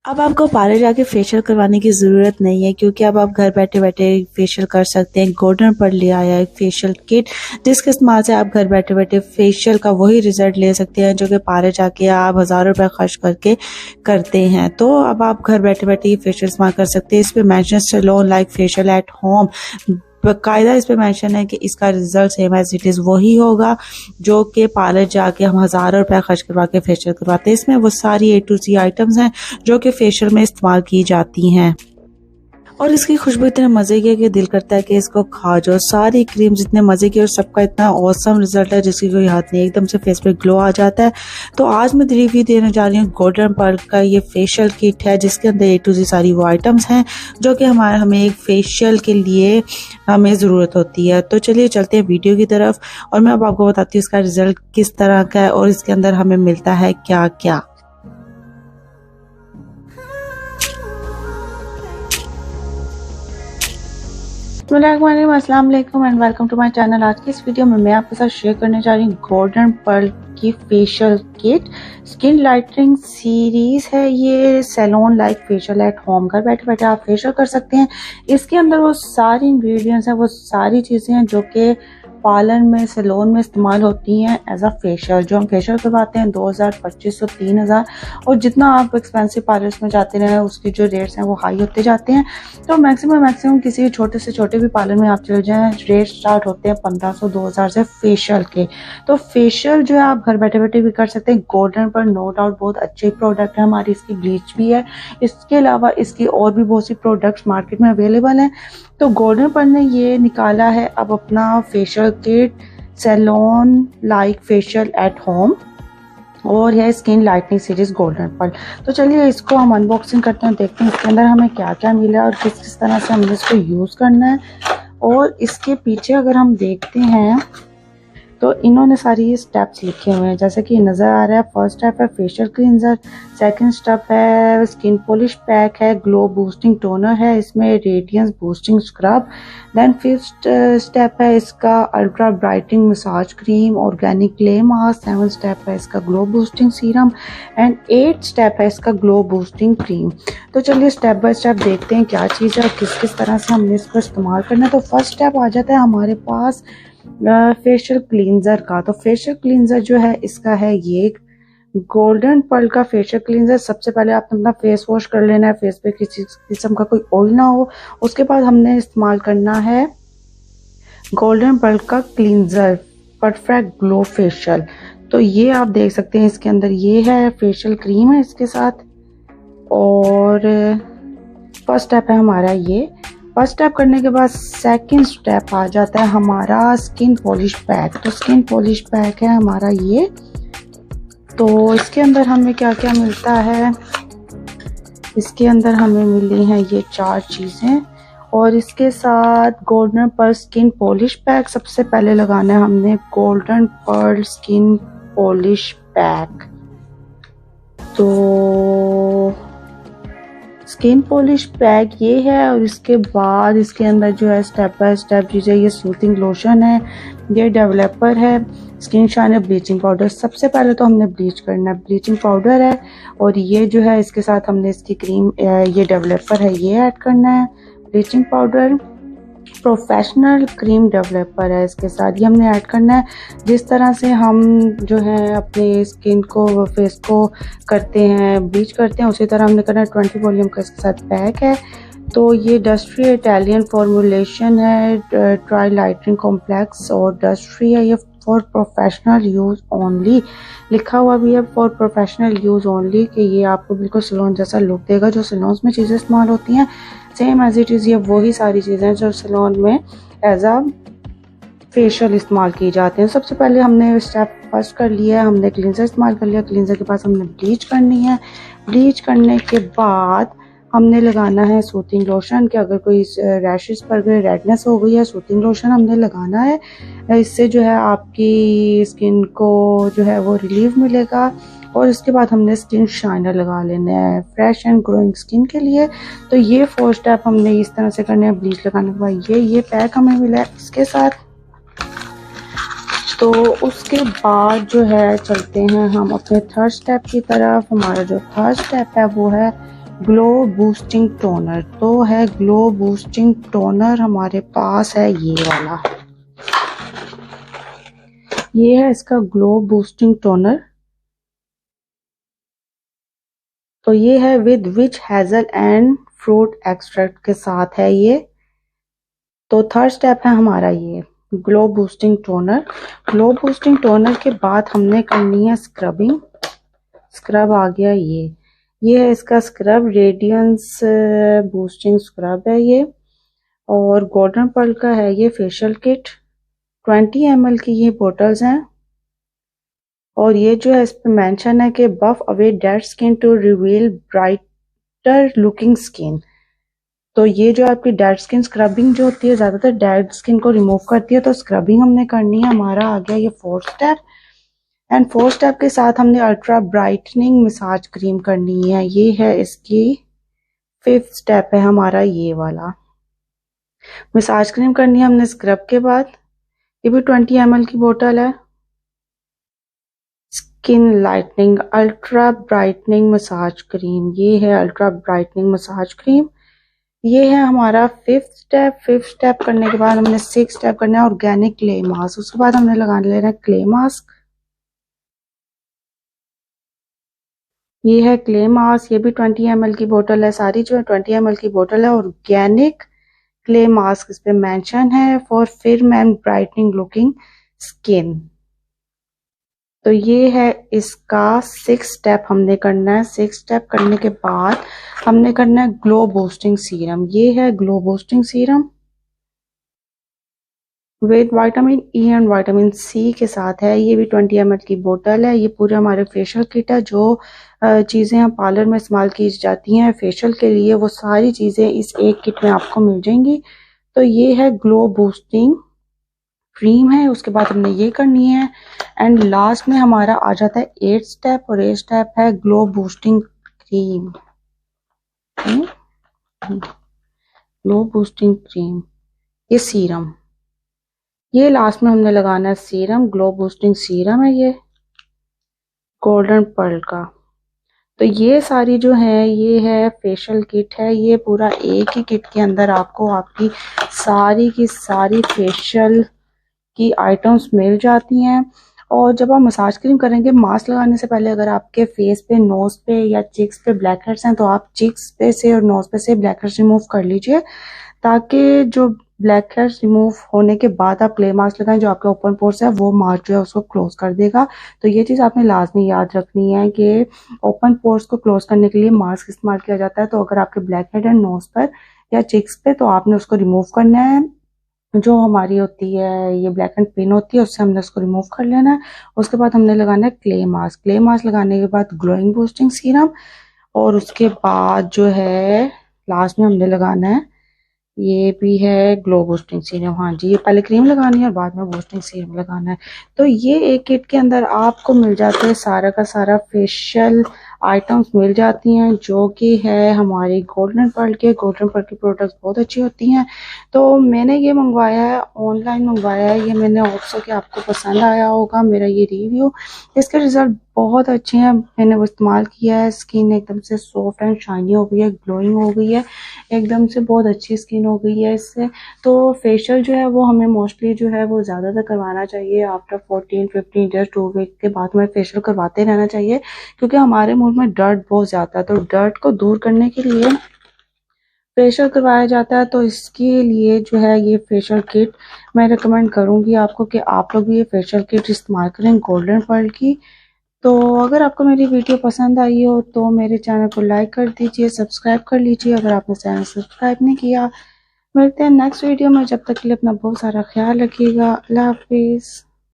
अब आपको पार्लर जाके फेशियल करवाने की ज़रूरत नहीं है, क्योंकि अब आप घर बैठे बैठे फेशियल कर सकते हैं। गोल्डन पर्ल ले आया एक फेशियल किट, जिसके इस्तेमाल से आप घर बैठे बैठे फेशियल का वही रिजल्ट ले सकते हैं जो कि पार्लर जाके आप हज़ारों रुपए खर्च करके करते हैं। तो अब आप घर बैठे बैठे ये फेशियल इस्तेमाल कर सकते हैं। इस पे mention salon like facial at home, बाकायदा इस पे मेंशन है कि इसका result same as it is वही होगा जो कि पार्लर जाके हम हज़ारों रुपए खर्च करवा के फेशियल करवाते हैं। इसमें वो सारी A to Z आइटम्स हैं जो कि फेशियल में इस्तेमाल की जाती हैं, और इसकी खुशबू इतने मज़े की है कि दिल करता है कि इसको खा जाओ। सारी क्रीम्स इतने मज़े की और सबका इतना औसम रिजल्ट है जिसकी कोई हद नहीं, एकदम से फेस पे ग्लो आ जाता है। तो आज मैं रिव्यू देने जा रही हूँ गोल्डन पर्ल का ये फेशियल किट है, जिसके अंदर A to Z सारी वो आइटम्स हैं जो कि हमें एक फेशियल के लिए हमें ज़रूरत होती है। तो चलिए चलते हैं वीडियो की तरफ, और मैं अब आपको बताती हूँ इसका रिजल्ट किस तरह का है और इसके अंदर हमें मिलता है क्या क्या। अस्सलाम वालेकुम and welcome to my channel. आज की इस वीडियो में मैं आपके साथ शेयर करने जा रही हूँ गोल्डन पर्ल की facial kit. Skin lightening series है ये, salon like facial at home, घर बैठे बैठे आप फेशियल कर सकते हैं। इसके अंदर वो सारी इंग्रेडिएंट्स हैं, वो सारी चीज़ें हैं जो कि पार्लर में सैलून में इस्तेमाल होती हैं एज अ फेशियल। जो हम फेशियल करवाते हैं 2000, 2500, 3000, और जितना आप एक्सपेंसिव पार्लर्स में जाते रहे उसकी जो रेट्स हैं वो हाई होते जाते हैं। तो मैक्सिमम किसी छोटे से छोटे भी पार्लर में आप चले जाएं, रेट स्टार्ट होते हैं 1500, 2000 से फेशियल के। तो फेशियल जो है आप घर बैठे बैठे भी कर सकते हैं। गोल्डन पर नो डाउट बहुत अच्छे प्रोडक्ट है हमारी, इसकी ब्लीच भी है, इसके अलावा इसकी और भी बहुत सी प्रोडक्ट्स मार्केट में अवेलेबल हैं। तो गोल्डन पर ने ये निकाला है अब अपना facial kit, salon like facial at home, और यह skin lightening series golden pearl. तो चलिए इसको हम अनबॉक्सिंग करते हैं, देखते हैं इसके अंदर हमें क्या क्या मिला और किस किस तरह से हमने इसको यूज़ करना है। और इसके पीछे अगर हम देखते हैं तो इन्होंने सारी स्टेप्स लिखे हुए हैं, जैसे कि नज़र आ रहा है। फर्स्ट स्टेप है फेशियल क्लींजर, सेकंड स्टेप है स्किन पॉलिश पैक है, ग्लो बूस्टिंग टोनर है, इसमें radiance boosting scrub, then fifth step है इसका ultra brightening massage cream, organic clay mask, seven step है इसका glow boosting serum, and 8 step है इसका ग्लो बूस्टिंग क्रीम। तो चलिए स्टेप बाय स्टेप देखते हैं क्या चीज़ है और किस किस तरह से हमने इसको इस्तेमाल करना है। तो फर्स्ट स्टेप आ जाता है हमारे पास फेशियल क्लींजर का। तो फेशियल क्लींजर जो है इसका है ये गोल्डन पर्ल का फेशियल क्लींजर। सबसे पहले आपने अपना फेस वॉश कर लेना है, फेस पे किसी किस्म का कोई ऑयल ना हो। उसके बाद हमने इस्तेमाल करना है गोल्डन पर्ल का क्लींजर परफेक्ट ग्लो फेशियल। तो ये आप देख सकते हैं इसके अंदर ये है फेशियल क्रीम है इसके साथ, और फर्स्ट स्टेप है हमारा ये। फर्स्ट स्टेप करने के बाद सेकंड स्टेप आ जाता है हमारा स्किन पॉलिश पैक। तो स्किन पॉलिश पैक है हमारा ये। तो इसके अंदर हमें क्या क्या मिलता है, इसके अंदर हमें मिली हैं ये 4 चीज़ें, और इसके साथ golden pearl skin polish pack सबसे पहले लगाना है हमने golden pearl skin polish pack. तो स्किन पॉलिश पैक ये है, और इसके बाद इसके अंदर जो है स्टेप बाय स्टेप चीज़ें, ये सूथिंग लोशन है, ये डेवलपर है, स्किन शाइनर ब्लीचिंग पाउडर। सबसे पहले तो हमने ब्लीच करना है, ब्लीचिंग पाउडर है, और ये जो है इसके साथ हमने इसकी क्रीम, ये डेवलपर है ये ऐड करना है। Bleaching powder, professional cream developer है इसके साथ, ये हमने ऐड करना है। जिस तरह से हम जो है अपने स्किन को, फेस को करते हैं, ब्लीच करते हैं, उसी तरह हमने करना है। 20 वॉल्यूम का इसके साथ पैक है। तो ये डस्ट फ्री इटालियन फॉर्मुलेशन है, ट्राई लाइटनिंग कॉम्प्लेक्स, और डस्ट फ्री है ये, फॉर प्रोफेशनल यूज़ ओनली लिखा हुआ भी है, फॉर प्रोफेशनल यूज़ ओनली, कि ये आपको बिल्कुल सैलून जैसा लुक देगा। जो सैलून में चीज़ें इस्तेमाल होती हैं सेम एज इट इज़, ये वही सारी चीज़ें हैं जो सैलून में एज अ फेशियल इस्तेमाल की जाते हैं। सबसे पहले हमने स्टेप फर्स्ट कर लिया है, हमने क्लींजर इस्तेमाल कर लिया। क्लींजर के पास हमने ब्लीच करनी है। ब्लीच करने के बाद हमने लगाना है सूथिंग लोशन, कि अगर कोई रैशेस पर गए, रेडनेस हो गई है, सूथिंग लोशन हमने लगाना है। इससे जो है आपकी स्किन को जो है वो रिलीफ मिलेगा। और इसके बाद हमने स्किन शाइनर लगा लेना है फ्रेश एंड ग्रोइंग स्किन के लिए। तो ये 4 स्टेप हमने इस तरह से करने हैं। ब्लीच लगाने के बाद ये पैक हमें मिला है इसके साथ। तो उसके बाद जो है चलते हैं हम अपने थर्ड स्टेप की तरफ। हमारा जो थर्ड स्टेप है वो है ग्लो बूस्टिंग टोनर। तो है ग्लो बूस्टिंग टोनर हमारे पास है ये वाला, ये है इसका ग्लो बूस्टिंग टोनर। तो ये है with which hazel and fruit extract के साथ है ये। तो थर्ड स्टेप है हमारा ये glow boosting toner. Glow boosting toner के बाद हमने करनी है स्क्रबिंग। स्क्रब आ गया ये है इसका स्क्रब, रेडियंस बूस्टिंग स्क्रब है ये, और गोल्डन पर्ल का है ये फेशियल किट। 20 ml की ये बोटल्स हैं, और ये जो है इस पे मेंशन है कि buff away dead skin to reveal brighter looking skin. तो ये जो आपकी डेड स्किन स्क्रबिंग जो होती है ज्यादातर डेड स्किन को रिमूव करती है, तो स्क्रबिंग हमने करनी है। हमारा आ गया ये fourth step, and fourth step के साथ हमने अल्ट्रा ब्राइटनिंग मसाज क्रीम करनी है। ये है इसकी फिफ्थ स्टेप है हमारा ये वाला। मसाज क्रीम करनी है हमने स्क्रब के बाद। ये भी 20 ml की बोतल है। Skin lightening ultra brightening massage cream, ये है अल्ट्रा ब्राइटनिंग मसाज क्रीम। ये है हमारा फिफ्थ स्टेप। फिफ्थ स्टेप करने के बाद हमने सिक्स स्टेप करना है ऑर्गेनिक क्ले मास्क। उसके बाद हमने लगाने लेना है क्ले मास्क। ये है क्ले मास्क, ये भी 20 ml की बोतल है। सारी जो है 20 ml की बोतल है। ऑर्गेनिक क्ले मास्क इस पे मेंशन है for firm and brightening looking skin. तो ये है इसका सिक्स स्टेप हमने करना है। सिक्स स्टेप करने के बाद हमने करना है ग्लो बूस्टिंग सीरम। ये है glow boosting serum with vitamin E and vitamin C के साथ है। ये भी 20 ml की बोतल है। ये पूरे हमारे फेशियल किट है। जो चीज़ें हम पार्लर में इस्तेमाल की जाती हैं फेशियल के लिए, वो सारी चीज़ें इस एक किट में आपको मिल जाएंगी। तो ये है ग्लो बूस्टिंग क्रीम है। उसके बाद हमने ये करनी है, एंड लास्ट में हमारा आ जाता है एट स्टेप, और एट स्टेप है glow boosting cream. Glow boosting cream, ये सीरम, ये लास्ट में हमने लगाना है सीरम। ग्लो बूस्टिंग सीरम है ये गोल्डन पर्ल का। तो ये सारी जो है ये है फेशियल किट है। ये पूरा एक ही किट के अंदर आपको आपकी सारी की सारी फेशियल की आइटम्स मिल जाती हैं। और जब आप मसाज क्रीम करेंगे, मास्क लगाने से पहले अगर आपके फेस पे, नोज पे या चिक्स पे ब्लैक हेड्स हैं, तो आप चिक्स पे से और नोज पे से ब्लैक हेड्स रिमूव कर लीजिए, ताकि जो ब्लैक हेड्स रिमूव होने के बाद आप क्ले मास्क लगाएं, जो आपके ओपन पोर्स है वो मास्क जो है उसको क्लोज कर देगा। तो ये चीज़ आपने लाजमी याद रखनी है कि ओपन पोर्स को क्लोज करने के लिए मास्क इस्तेमाल किया जाता है। तो अगर आपके ब्लैक हेड है नोज पर या चिक्स पे, तो आपने उसको रिमूव करना है। जो हमारी होती है ये ब्लैक एंड पिन होती है, उससे हमने उसको रिमूव कर लेना है। उसके बाद हमने लगाना है क्ले मास्क। क्ले मास्क लगाने के बाद ग्लोइंग बूस्टिंग सीरम, और उसके बाद जो है लास्ट में हमने लगाना है ये भी है ग्लो बूस्टिंग सीरम। हाँ जी, ये पहले क्रीम लगानी है और बाद में बूस्टिंग सीरम लगाना है। तो ये एक किट के अंदर आपको मिल जाते हैं सारा का सारा फेशियल आइटम्स मिल जाती हैं, जो कि है हमारी गोल्डन पर्ल के। गोल्डन पर्ल की प्रोडक्ट्स बहुत अच्छी होती हैं। तो मैंने ये मंगवाया है, ऑनलाइन मंगवाया है ये मैंने, होप्स कि आपको पसंद आया होगा मेरा ये रिव्यू। इसके रिजल्ट बहुत अच्छे हैं। मैंने वो इस्तेमाल किया है, स्किन एकदम से सॉफ्ट एंड शाइनी हो गई है, ग्लोइंग हो गई है, एकदम से बहुत अच्छी स्किन हो गई है इससे। तो फेशियल जो है वो हमें मोस्टली जो है वो ज़्यादातर करवाना चाहिए आफ्टर 14-15 डेज, 2 वीक के बाद हमें फेशियल करवाते रहना चाहिए, क्योंकि हमारे मुंह में डर्ट बहुत ज़्यादा है। तो डर्ट को दूर करने के लिए फेशियल करवाया जाता है। तो इसके लिए जो है ये फेशियल किट मैं रिकमेंड करूँगी आपको कि आप लोग भी ये फेशियल किट इस्तेमाल करें गोल्डन पर्ल की। तो अगर आपको मेरी वीडियो पसंद आई हो तो मेरे चैनल को लाइक कर दीजिए, सब्सक्राइब कर लीजिए अगर आपने चैनल सब्सक्राइब नहीं किया। मिलते हैं नेक्स्ट वीडियो में, जब तक के लिए अपना बहुत सारा ख्याल रखिएगा। अल्लाह हाफिज़।